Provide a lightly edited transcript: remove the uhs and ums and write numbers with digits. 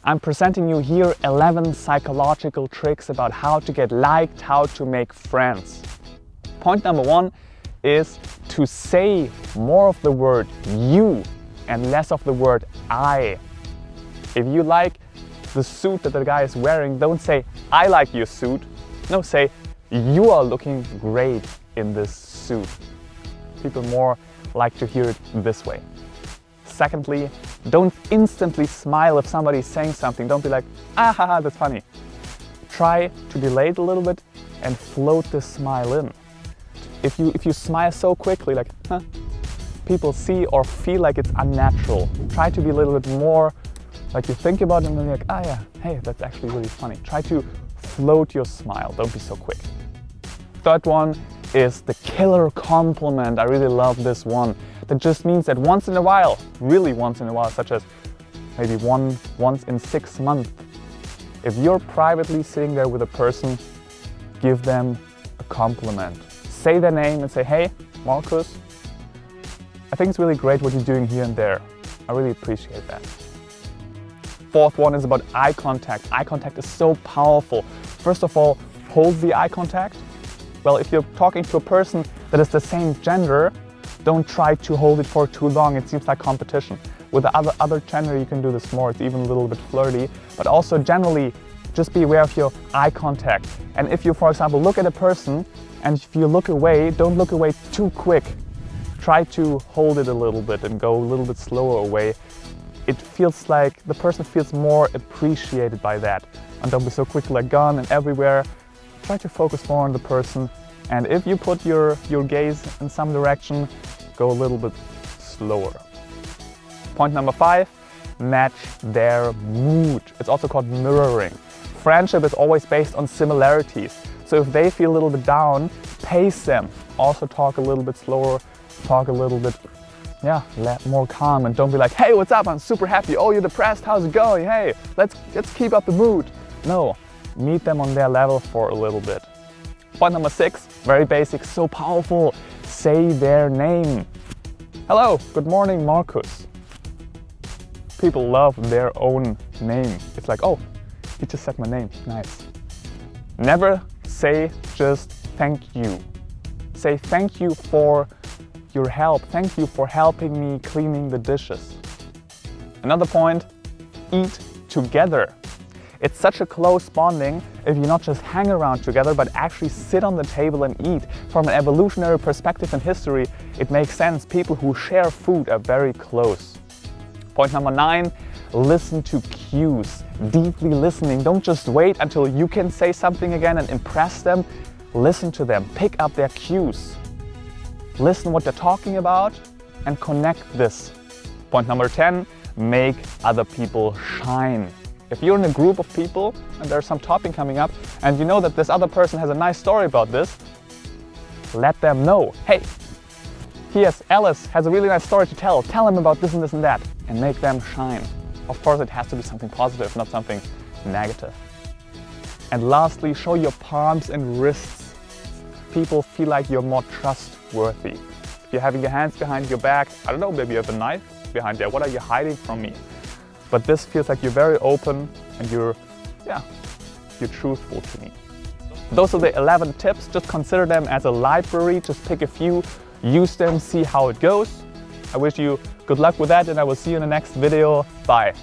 I'm presenting you here 11 psychological tricks about how to get liked, how to make friends. Point number 1 is to say more of the word you and less of the word I. If you like the suit that the guy is wearing, don't say I like your suit. No, say you are looking great in this suit. People more like to hear it this way. Secondly, don't instantly smile if somebody's saying something. Don't be like, ah ha ha, that's funny. Try to delay it a little bit and float the smile in. If you smile so quickly, like, huh, people see or feel like it's unnatural. Try to be a little bit more like you think about it and then you're like, ah yeah, hey, that's actually really funny. Try to float your smile, don't be so quick. Third one is the killer compliment. I really love this one. That just means that once in a while, really once in a while, such as maybe once in 6 months, if you're privately sitting there with a person, give them a compliment. Say their name and say, hey, Marcus, I think it's really great what you're doing here and there. I really appreciate that. Fourth one is about eye contact. Eye contact is so powerful. First of all, hold the eye contact. Well, if you're talking to a person that is the same gender, don't try to hold it for too long. It seems like competition. With the other gender, you can do this more. It's even a little bit flirty. But also generally, just be aware of your eye contact. And if you, for example, look at a person and if you look away, don't look away too quick. Try to hold it a little bit and go a little bit slower away. It feels like the person feels more appreciated by that. And don't be so quick like gone and everywhere. Try to focus more on the person. And if you put your gaze in some direction, go a little bit slower. Point number 5, match their mood. It's also called mirroring. Friendship is always based on similarities. So if they feel a little bit down, pace them. Also talk a little bit slower, talk a little bit more calm, and don't be like, hey, what's up? I'm super happy. Oh, you're depressed? How's it going? Hey, let's keep up the mood. No, meet them on their level for a little bit. Point number 6, very basic, so powerful. Say their name. Hello, good morning, Marcus. People love their own name. It's like, oh, he just said my name, nice. Never say just thank you. Say thank you for your help. Thank you for helping me cleaning the dishes. Another point, eat together. It's such a close bonding if you not just hang around together, but actually sit on the table and eat. From an evolutionary perspective in history, it makes sense. People who share food are very close. Point number 9, listen to cues. Deeply listening. Don't just wait until you can say something again and impress them. Listen to them. Pick up their cues. Listen what they're talking about and connect this. Point number 10, make other people shine. If you're in a group of people and there's some topic coming up and you know that this other person has a nice story about this, let them know. Hey, Alice has a really nice story to tell. Tell him about this and this and that and make them shine. Of course, it has to be something positive, not something negative. And lastly, show your palms and wrists. People feel like you're more trustworthy. If you're having your hands behind your back, I don't know, maybe you have a knife behind there. What are you hiding from me? But this feels like you're very open and you're truthful to me. Those are the 11 tips. Just consider them as a library. Just pick a few, use them, see how it goes. I wish you good luck with that and I will see you in the next video. Bye.